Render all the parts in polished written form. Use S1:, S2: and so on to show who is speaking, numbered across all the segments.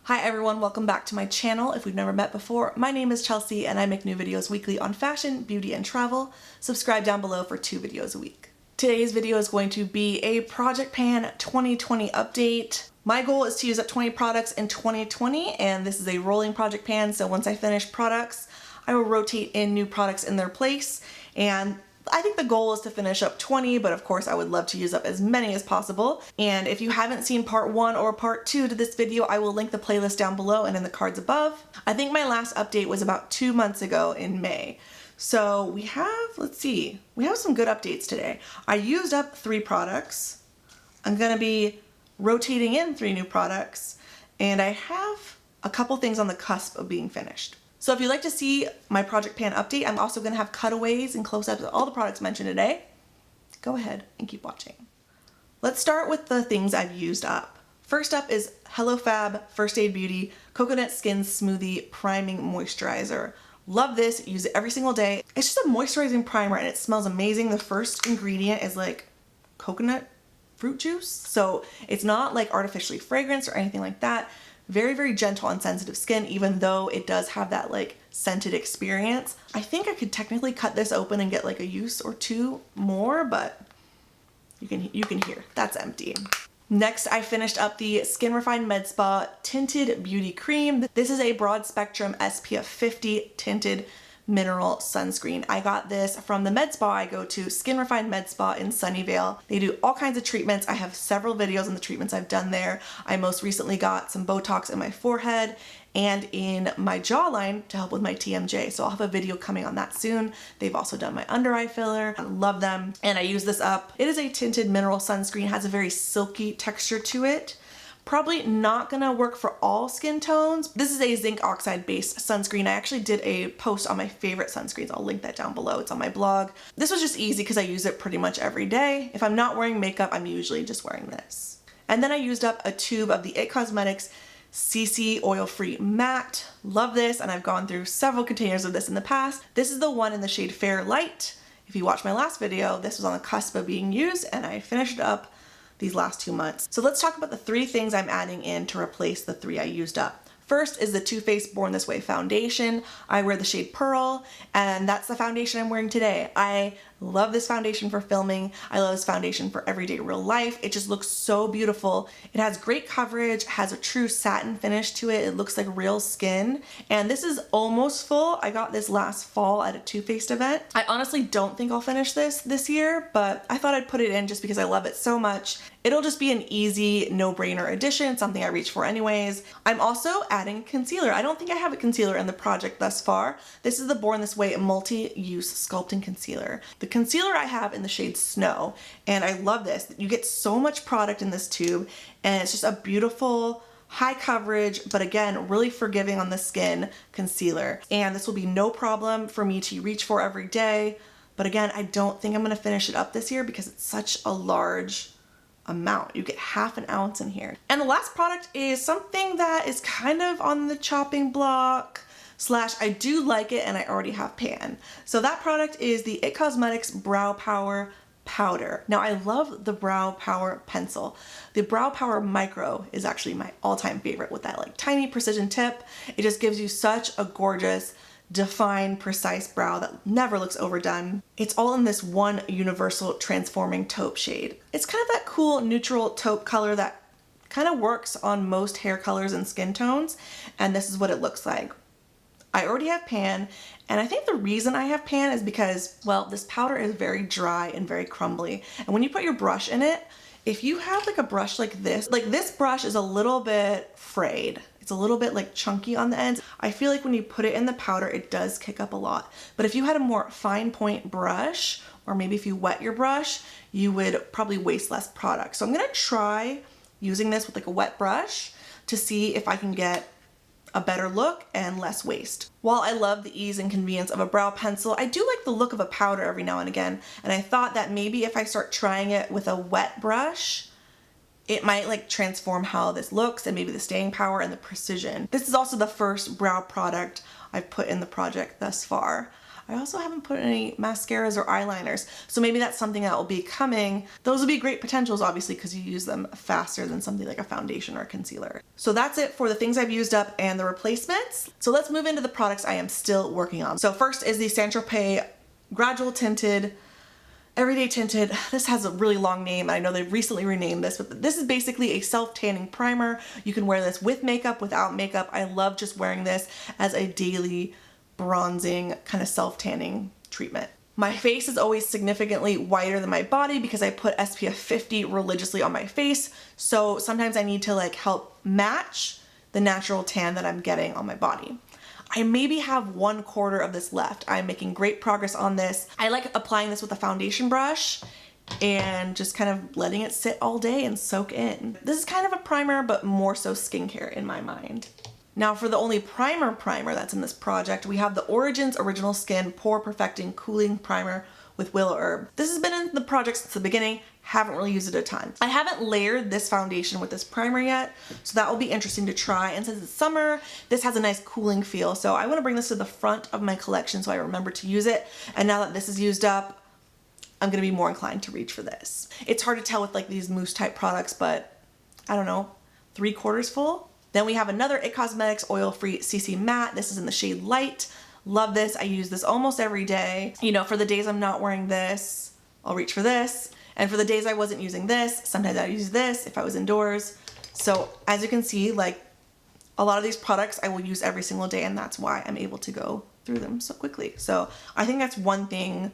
S1: Hi everyone, welcome back to my channel. If we've never met before, my name is Chelsea and I make new videos weekly on fashion, beauty, and travel. Subscribe down below for 2 videos a week. Today's video is going to be a Project Pan 2020 update. My goal is to use up 20 products in 2020, and this is a rolling Project Pan, so once I finish products, I will rotate in new products in their place, and I think the goal is to finish up 20, but of course I would love to use up as many as possible. And if you haven't seen part 1 or part 2 to this video, I will link the playlist down below and in the cards above. I think my last update was about 2 months ago in May. So we have, let's see, we have some good updates today. I used up 3 products. I'm gonna be rotating in 3 new products, and I have a couple things on the cusp of being finished. So if you'd like to see my Project Pan update, I'm also going to have cutaways and close-ups of all the products mentioned today. Go ahead and keep watching. Let's start with the things I've used up. First up is HelloFab First Aid Beauty Coconut Skin Smoothie Priming Moisturizer. Love this, use it every single day. It's just a moisturizing primer and it smells amazing. The first ingredient is like coconut fruit juice, so it's not like artificially fragranced or anything like that. Very, very gentle on sensitive skin, even though it does have that like scented experience. I think I could technically cut this open and get like a use or 2 more, but you can hear that's empty. Next, I finished up the Skin Refined Med Spa Tinted Beauty Cream. This is a broad spectrum SPF 50 tinted mineral sunscreen. I got this from the med spa I go to, Skin Refined Med Spa in Sunnyvale. They do all kinds of treatments. I have several videos on the treatments I've done there. I most recently got some Botox in my forehead and in my jawline to help with my TMJ. So I'll have a video coming on that soon. They've also done my under eye filler. I love them. And I use this up. It is a tinted mineral sunscreen, has a very silky texture to it. Probably not gonna work for all skin tones. This is a zinc oxide based sunscreen. I actually did a post on my favorite sunscreens. I'll link that down below. It's on my blog. This was just easy because I use it pretty much every day. If I'm not wearing makeup, I'm usually just wearing this. And then I used up a tube of the It Cosmetics CC Oil-Free Matte. Love this, and I've gone through several containers of this in the past. This is the one in the shade Fair Light. If you watched my last video, this was on the cusp of being used, and I finished it up these last 2 months. So let's talk about the 3 things I'm adding in to replace the 3 I used up. First is the Too Faced Born This Way foundation. I wear the shade Pearl, and that's the foundation I'm wearing today. I love this foundation for filming. I love this foundation for everyday real life. It just looks so beautiful. It has great coverage, has a true satin finish to it. It looks like real skin. And this is almost full. I got this last fall at a Too Faced event. I honestly don't think I'll finish this year, but I thought I'd put it in just because I love it so much. It'll just be an easy, no-brainer addition, something I reach for anyways. I'm also adding concealer. I don't think I have a concealer in the project thus far. This is the Born This Way Multi-Use Sculpting Concealer. The concealer I have in the shade Snow, and I love this. You get so much product in this tube, and it's just a beautiful, high coverage, but again, really forgiving on the skin concealer. And this will be no problem for me to reach for every day. But again, I don't think I'm gonna finish it up this year because it's such a large amount. You get ½ an ounce in here. And the last product is something that is kind of on the chopping block / I do like it and I already have pan. So that product is the It Cosmetics Brow Power Powder. Now I love the Brow Power pencil. The Brow Power Micro is actually my all-time favorite with that like tiny precision tip. It just gives you such a gorgeous, defined, precise brow that never looks overdone. It's all in this one universal transforming taupe shade. It's kind of that cool neutral taupe color that kind of works on most hair colors and skin tones, and this is what it looks like. I already have pan, and I think the reason I have pan is because, well, this powder is very dry and very crumbly, and when you put your brush in it, if you have like a brush like this brush is a little bit frayed. It's a little bit like chunky on the ends. I feel like when you put it in the powder, it does kick up a lot. But if you had a more fine point brush, or maybe if you wet your brush, you would probably waste less product. So I'm gonna try using this with like a wet brush to see if I can get a better look and less waste. While I love the ease and convenience of a brow pencil, I do like the look of a powder every now and again. And I thought that maybe if I start trying it with a wet brush, it might like transform how this looks and maybe the staying power and the precision. This is also the first brow product I've put in the project thus far. I also haven't put any mascaras or eyeliners, so maybe that's something that will be coming. Those would be great potentials, obviously, because you use them faster than something like a foundation or a concealer. So that's it for the things I've used up and the replacements. So let's move into the products I am still working on. So first is the Saint Tropez Gradual Tinted Everyday Tinted. This has a really long name. I know they've recently renamed this, but this is basically a self-tanning primer. You can wear this with makeup, without makeup. I love just wearing this as a daily bronzing kind of self-tanning treatment. My face is always significantly whiter than my body because I put SPF 50 religiously on my face. So sometimes I need to like help match the natural tan that I'm getting on my body. I maybe have 1/4 of this left. I'm making great progress on this. I like applying this with a foundation brush and just kind of letting it sit all day and soak in. This is kind of a primer, but more so skincare in my mind. Now for the only primer that's in this project, we have the Origins Original Skin Pore Perfecting Cooling Primer with Willow Herb. This has been in the project since the beginning, haven't really used it a ton. I haven't layered this foundation with this primer yet, so that will be interesting to try. And since it's summer, this has a nice cooling feel, so I want to bring this to the front of my collection so I remember to use it. And now that this is used up, I'm gonna be more inclined to reach for this. It's hard to tell with like these mousse type products, but I don't know, 3/4 full? Then we have another IT Cosmetics Oil-Free CC Matte. This is in the shade Light. Love this. I use this almost every day. You know, for the days I'm not wearing this, I'll reach for this. And for the days I wasn't using this, sometimes I use this if I was indoors. So as you can see, like a lot of these products I will use every single day, and that's why I'm able to go through them so quickly. So I think that's one thing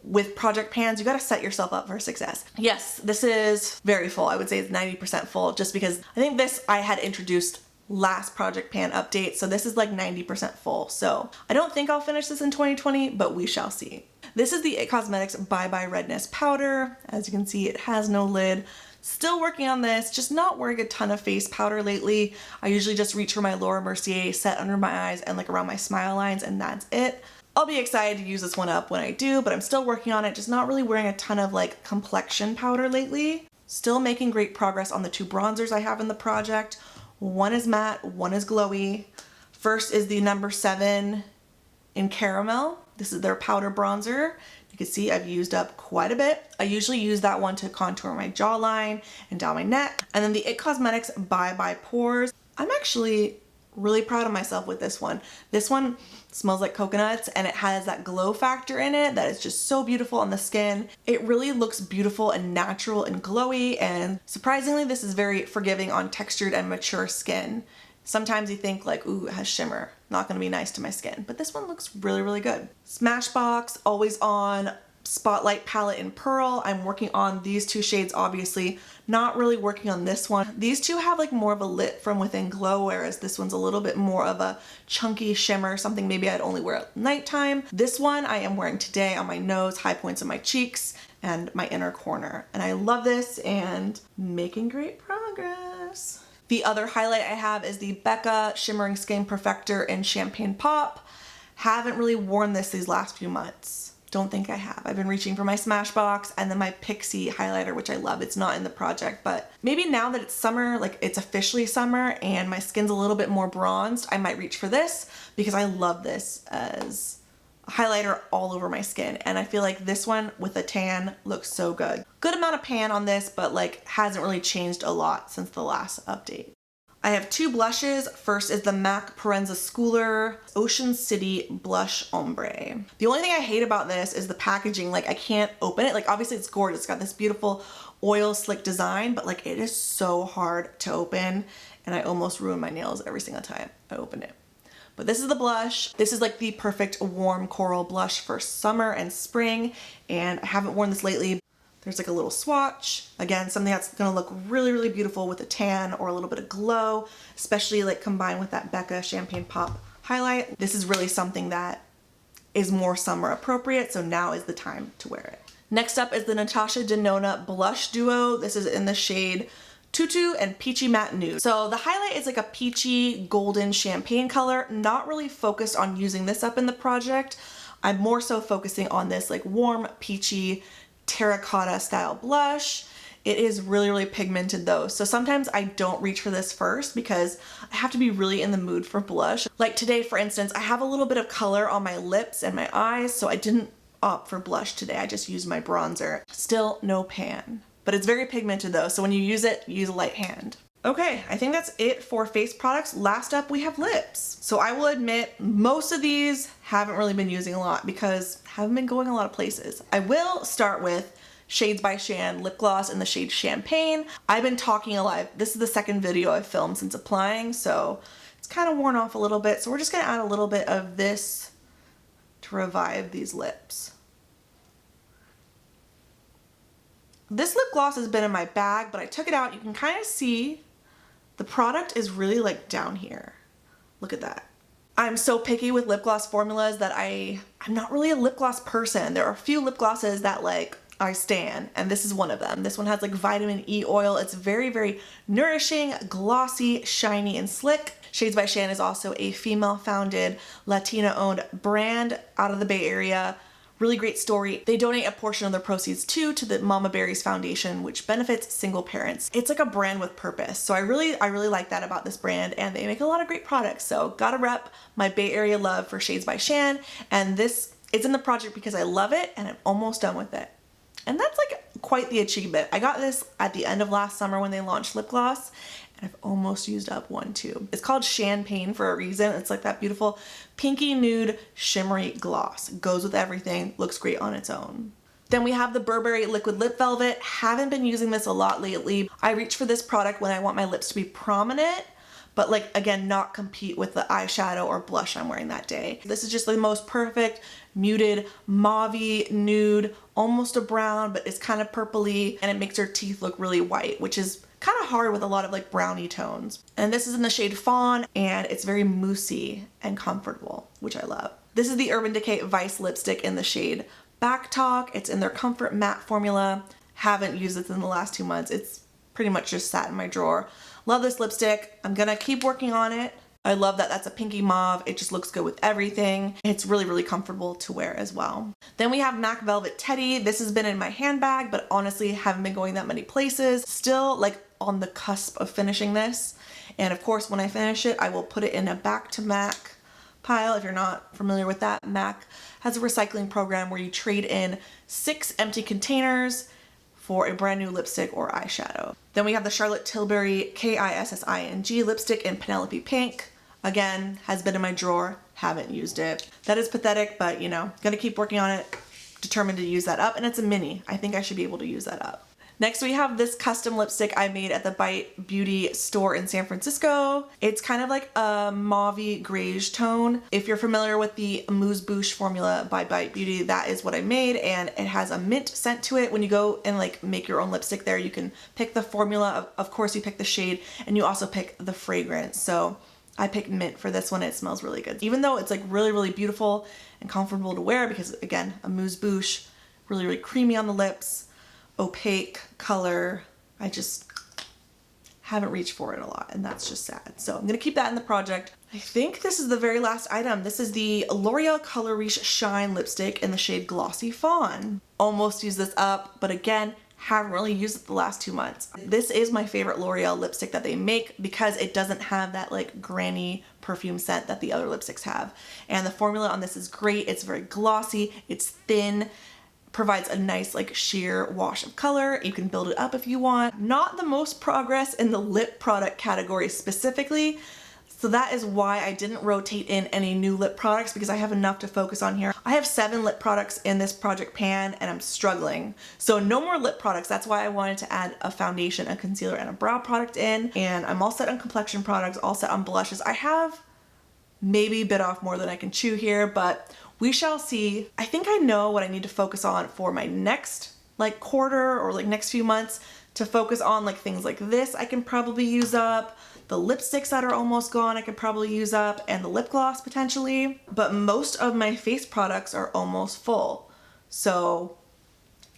S1: with project pans, you gotta set yourself up for success. Yes, this is very full. I would say it's 90% full just because I think this I had introduced last project pan update, so this is like 90% full. So I don't think I'll finish this in 2020, but we shall see. This is the IT Cosmetics Bye Bye Redness Powder. As you can see, it has no lid. Still working on this, just not wearing a ton of face powder lately. I usually just reach for my Laura Mercier set under my eyes and like around my smile lines, and that's it. I'll be excited to use this one up when I do, but I'm still working on it, just not really wearing a ton of like complexion powder lately. Still making great progress on the 2 bronzers I have in the project. One is matte, one is glowy. First is the number 7 in Caramel. This is their powder bronzer. You can see I've used up quite a bit. I usually use that one to contour my jawline and down my neck. And then the IT Cosmetics Bye Bye Pores. I'm actually really proud of myself with this one. This one smells like coconuts and it has that glow factor in it that is just so beautiful on the skin. It really looks beautiful and natural and glowy, and surprisingly this is very forgiving on textured and mature skin. Sometimes you think like, ooh, it has shimmer, not gonna be nice to my skin, but this one looks really, really good. Smashbox Always On Spotlight Palette in Pearl. I'm working on these 2 shades, obviously. Not really working on this one. These 2 have like more of a lit from within glow, whereas this one's a little bit more of a chunky shimmer, something maybe I'd only wear at nighttime. This one I am wearing today on my nose, high points of my cheeks, and my inner corner. And I love this and making great progress. The other highlight I have is the Becca Shimmering Skin Perfector in Champagne Pop. Haven't really worn this these last few months. Don't think I have. I've been reaching for my Smashbox and then my Pixie highlighter, which I love. It's not in the project, but maybe now that it's summer, like it's officially summer and my skin's a little bit more bronzed, I might reach for this because I love this as a highlighter all over my skin. And I feel like this one with a tan looks so good. Good amount of pan on this, but like hasn't really changed a lot since the last update. I have 2 blushes. First is the MAC Parenza Schooler Ocean City Blush Ombre. The only thing I hate about this is the packaging. Like I can't open it. Like obviously it's gorgeous. It's got this beautiful oil slick design, but like it is so hard to open and I almost ruin my nails every single time I open it. But this is the blush. This is like the perfect warm coral blush for summer and spring, and I haven't worn this lately. There's like a little swatch. Again, something that's gonna look really, really beautiful with a tan or a little bit of glow, especially like combined with that Becca Champagne Pop highlight. This is really something that is more summer appropriate, so now is the time to wear it. Next up is the Natasha Denona Blush Duo. This is in the shade Tutu and Peachy Matte Nude. So the highlight is like a peachy golden champagne color. Not really focused on using this up in the project. I'm more so focusing on this like warm peachy terracotta style blush. It is really, really pigmented though. So sometimes I don't reach for this first because I have to be really in the mood for blush. Like today, for instance, I have a little bit of color on my lips and my eyes, so I didn't opt for blush today. I just used my bronzer. Still no pan, but it's very pigmented though. So when you use it, use a light hand. Okay, I think that's it for face products. Last up, we have lips. So I will admit, most of these haven't really been using a lot because I haven't been going a lot of places. I will start with Shades by Shan lip gloss in the shade Champagne. I've been talking a lot. This is the second video I've filmed since applying, so it's kind of worn off a little bit. So we're just gonna add a little bit of this to revive these lips. This lip gloss has been in my bag, but I took it out. You can kind of see the product is really like down here. Look at that. I'm so picky with lip gloss formulas that I'm not really a lip gloss person. There are a few lip glosses that like I stan, and this is one of them. This one has like vitamin E oil. It's very, very nourishing, glossy, shiny, and slick. Shades by Shan is also a female-founded, Latina-owned brand out of the Bay Area. Really great story. They donate a portion of their proceeds to the Mama Berries Foundation, which benefits single parents. It's like a brand with purpose. So I really like that about this brand, and they make a lot of great products. So gotta rep my Bay Area love for Shades by Shan, and this is in the project because I love it and I'm almost done with it. And that's like quite the achievement. I got this at the end of last summer when they launched lip gloss, and I've almost used up one too. It's called Champagne for a reason. It's like that beautiful pinky nude shimmery gloss. Goes with everything, looks great on its own. Then we have the Burberry Liquid Lip Velvet. Haven't been using this a lot lately. I reach for this product when I want my lips to be prominent, but like again, not compete with the eyeshadow or blush I'm wearing that day. This is just the most perfect muted mauve-y nude, almost a brown, but it's kind of purpley, and it makes your teeth look really white, which is kind of hard with a lot of like brownie tones. And this is in the shade Fawn, and it's very moussey and comfortable, which I love. This is the Urban Decay Vice lipstick in the shade Back Talk. It's in their Comfort Matte formula. Haven't used it in the last 2 months. It's pretty much just sat in my drawer. Love this lipstick. I'm gonna keep working on it. I love that that's a pinky mauve. It just looks good with everything. It's really, really comfortable to wear as well. Then we have MAC Velvet Teddy. This has been in my handbag, but honestly haven't been going that many places. Still like on the cusp of finishing this. And of course, when I finish it, I will put it in a back to MAC pile. If you're not familiar with that, MAC has a recycling program where you trade in 6 empty containers for a brand new lipstick or eyeshadow. Then we have the Charlotte Tilbury Kissing lipstick in Penelope Pink. Again, has been in my drawer, haven't used it. That is pathetic, but you know, gonna keep working on it, determined to use that up, and it's a mini. I think I should be able to use that up. Next, we have this custom lipstick I made at the Bite Beauty store in San Francisco. It's kind of like a mauve-y grayish tone. If you're familiar with the Amuse Bouche formula by Bite Beauty, that is what I made, and it has a mint scent to it. When you go and like make your own lipstick there, you can pick the formula. Of course, you pick the shade, and you also pick the fragrance. So I picked mint for this one. It smells really good. Even though it's like really, really beautiful and comfortable to wear because again, Amuse Bouche, really, really creamy on the lips, opaque color. I just haven't reached for it a lot, and that's just sad. So I'm gonna keep that in the project. I think this is the very last item. This is the L'Oreal Color Riche Shine lipstick in the shade Glossy Fawn. Almost used this up, but again, haven't really used it the last 2 months. This is my favorite L'Oreal lipstick that they make because it doesn't have that like granny perfume scent that the other lipsticks have. And the formula on this is great. It's very glossy, it's thin, provides a nice like sheer wash of color. You can build it up if you want. Not the most progress in the lip product category specifically, so that is why I didn't rotate in any new lip products because I have enough to focus on here. I have 7 lip products in this project pan and I'm struggling. So no more lip products. That's why I wanted to add a foundation, a concealer, and a brow product in. And I'm all set on complexion products, all set on blushes. I have maybe bit off more than I can chew here, but we shall see. I think I know what I need to focus on for my next like quarter or like next few months, to focus on like things like this I can probably use up. The lipsticks that are almost gone I could probably use up, and the lip gloss potentially. But most of my face products are almost full. So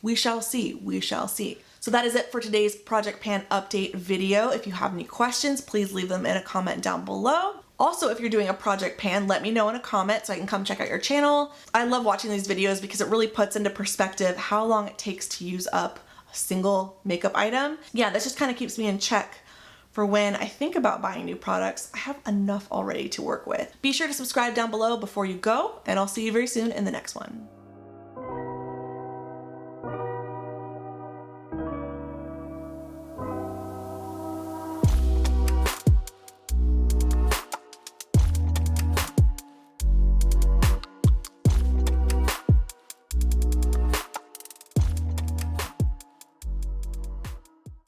S1: we shall see, we shall see. So that is it for today's Project Pan update video. If you have any questions, please leave them in a comment down below. Also, if you're doing a project pan, let me know in a comment so I can come check out your channel. I love watching these videos because it really puts into perspective how long it takes to use up a single makeup item. Yeah, that just kind of keeps me in check for when I think about buying new products. I have enough already to work with. Be sure to subscribe down below before you go, and I'll see you very soon in the next one.